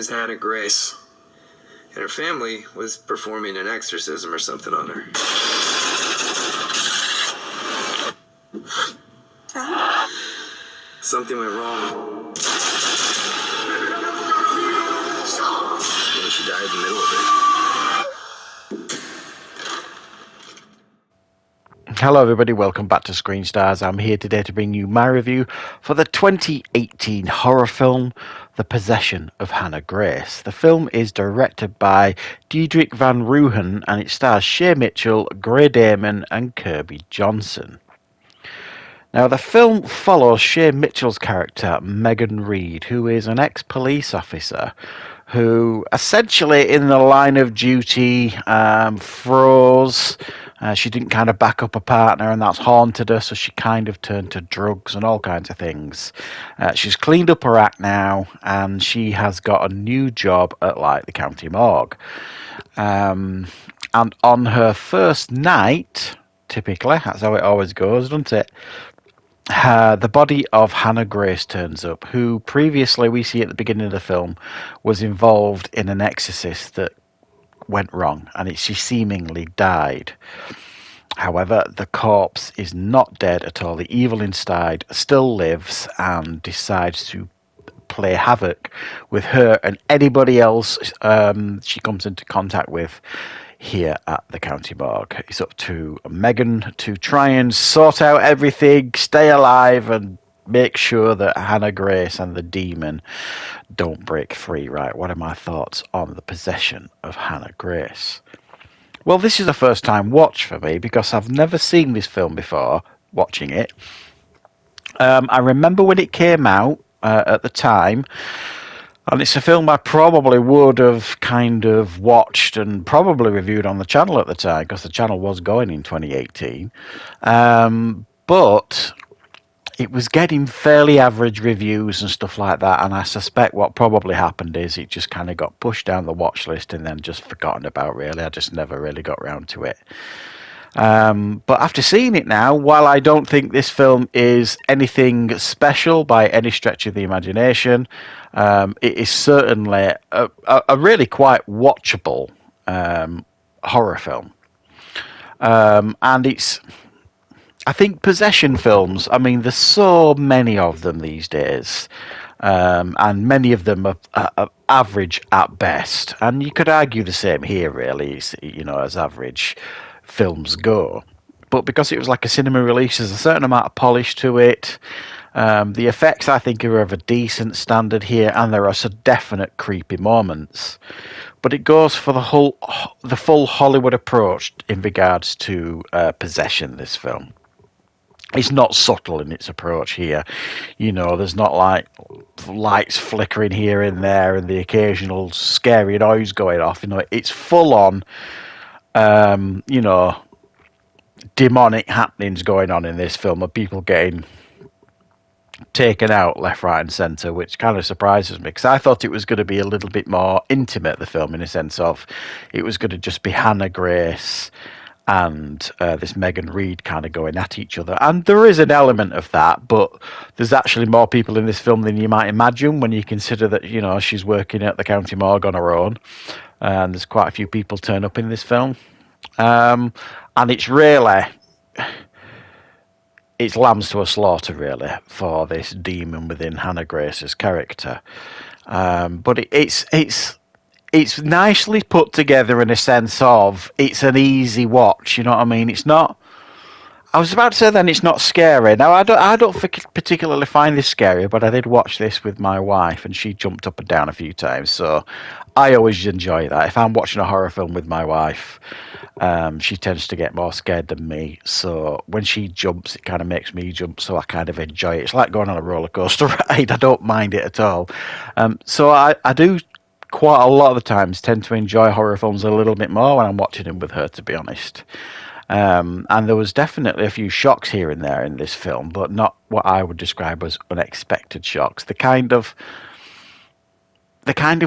is Hannah Grace, and her family was performing an exorcism or something on her. Something went wrong. And she died in the middle of it. Hello everybody, welcome back to Screenstars. I'm here today to bring you my review for the 2018 horror film The Possession of Hannah Grace. The film is directed by Diedrich van Ruhen and it stars Shay Mitchell, Gray Damon and Kirby Johnson. Now the film follows Shay Mitchell's character Megan Reed, who is an ex-police officer who essentially in the line of duty froze. She didn't kind of back up her partner, and that's haunted her, so she kind of turned to drugs and all kinds of things. She's cleaned up her act now, and she has got a new job at, like, the county morgue. And on her first night, typically, that's how it always goes, doesn't it? The body of Hannah Grace turns up, who previously, we see at the beginning of the film, was involved in an exorcist that went wrong, and she seemingly died. However, the corpse is not dead at all. The evil inside still lives and decides to play havoc with her and anybody else she comes into contact with here at the county morgue. It's up to Megan to try and sort out everything, stay alive, and make sure that Hannah Grace and the demon don't break free. Right, what are my thoughts on The Possession of Hannah Grace? Well, this is a first time watch for me because I've never seen this film before watching it. I remember when it came out at the time, and it's a film I probably would have kind of watched and probably reviewed on the channel at the time because the channel was going in 2018. But it was getting fairly average reviews and stuff like that, and I suspect what probably happened is it just kind of got pushed down the watch list and then just forgotten about, really. I just never really got round to it. But after seeing it now, while I don't think this film is anything special by any stretch of the imagination, it is certainly a really quite watchable horror film. And it's... I think possession films, I mean, there's so many of them these days, and many of them are average at best. And you could argue the same here, really, you know, as average films go. But because it was like a cinema release, there's a certain amount of polish to it. The effects, I think, are of a decent standard here, and there are some definite creepy moments. But it goes for the full Hollywood approach in regards to possession, this film. It's not subtle in its approach here. You know, there's not like lights flickering here and there and the occasional scary noise going off. You know, it's full on, you know, demonic happenings going on in this film of people getting taken out left, right and centre, which kind of surprises me because I thought it was going to be a little bit more intimate, the film, in a sense of it was going to just be Hannah Grace and this Megan Reed kind of going at each other. And there is an element of that, but there's actually more people in this film than you might imagine when you consider that, you know, she's working at the county morgue on her own. And there's quite a few people turn up in this film. And it's really... it's lambs to a slaughter, really, for this demon within Hannah Grace's character. But it's nicely put together in a sense of it's an easy watch, you know what I mean? It's not... I was about to say then it's not scary. Now, I don't particularly find this scary, but I did watch this with my wife, and she jumped up and down a few times, so I always enjoy that. If I'm watching a horror film with my wife, she tends to get more scared than me, so when she jumps, it kind of makes me jump, so I kind of enjoy it. It's like going on a roller coaster ride. I don't mind it at all. So I do... quite a lot of the times tend to enjoy horror films a little bit more when I'm watching them with her, to be honest. And there was definitely a few shocks here and there in this film, but not what I would describe as unexpected shocks. The kind of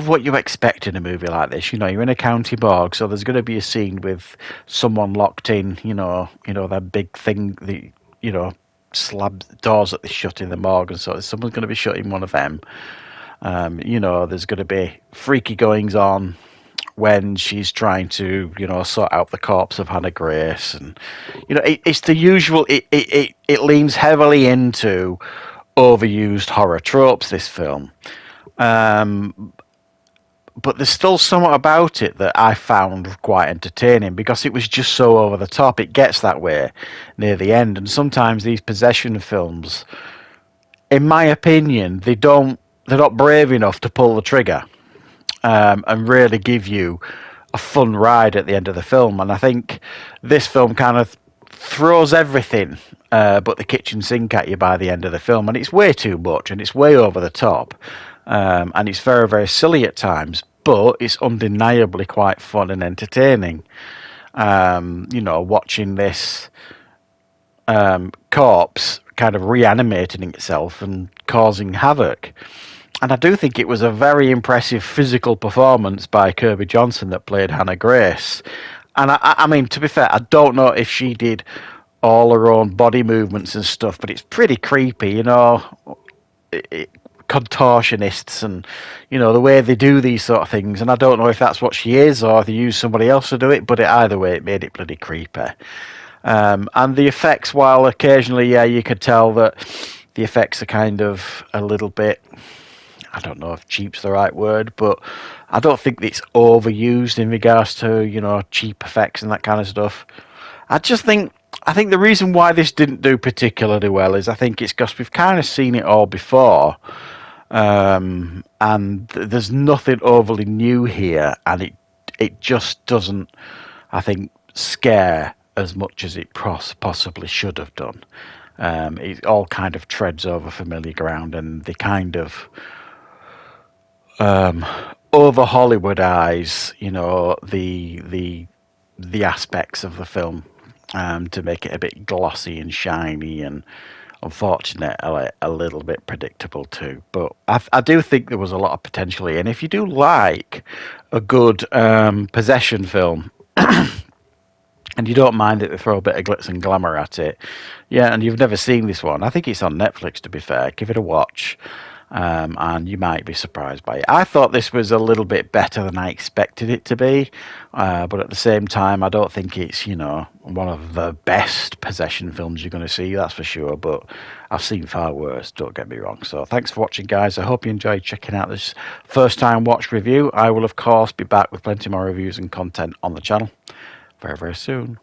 what you expect in a movie like this. You know, you're in a county morgue, so there's going to be a scene with someone locked in, you know, that big thing, the, you know, slab doors that they shut in the morgue, and so someone's going to be shutting one of them. There's going to be freaky goings on when she's trying to, sort out the corpse of Hannah Grace, and it's the usual. It leans heavily into overused horror tropes. This film, but there's still somewhat about it that I found quite entertaining because it was just so over the top. It gets that way near the end, and sometimes these possession films, in my opinion, they're not brave enough to pull the trigger and really give you a fun ride at the end of the film. And I think this film kind of throws everything but the kitchen sink at you by the end of the film, and it's way too much, and it's way over the top. And it's very, very silly at times, but it's undeniably quite fun and entertaining. Watching this corpse kind of reanimating itself and causing havoc. And I do think it was a very impressive physical performance by Kirby Johnson that played Hannah Grace. And I mean, to be fair, I don't know if she did all her own body movements and stuff, but it's pretty creepy, contortionists and the way they do these sort of things, and I don't know if that's what she is or if they use somebody else to do it, but either way it made it bloody creepy. And the effects, while occasionally you could tell that the effects are kind of a little bit, I don't know if cheap's the right word, but I don't think it's overused in regards to cheap effects and that kind of stuff. I think the reason why this didn't do particularly well is I think it's because we've kind of seen it all before. And there's nothing overly new here, and it just doesn't, I think, scare as much as it possibly should have done. It all kind of treads over familiar ground, and they kind of over Hollywoodize, the aspects of the film to make it a bit glossy and shiny and, unfortunately, a little bit predictable too. But I do think there was a lot of potential here. And if you do like a good possession film, and you don't mind that they throw a bit of glitz and glamour at it, and you've never seen this one, I think it's on Netflix, to be fair. Give it a watch. And you might be surprised by it. I thought this was a little bit better than I expected it to be, but at the same time, I don't think it's, one of the best possession films you're going to see, that's for sure, but I've seen far worse, don't get me wrong. So thanks for watching, guys. I hope you enjoyed checking out this first time watch review. I will, of course, be back with plenty more reviews and content on the channel very, very soon.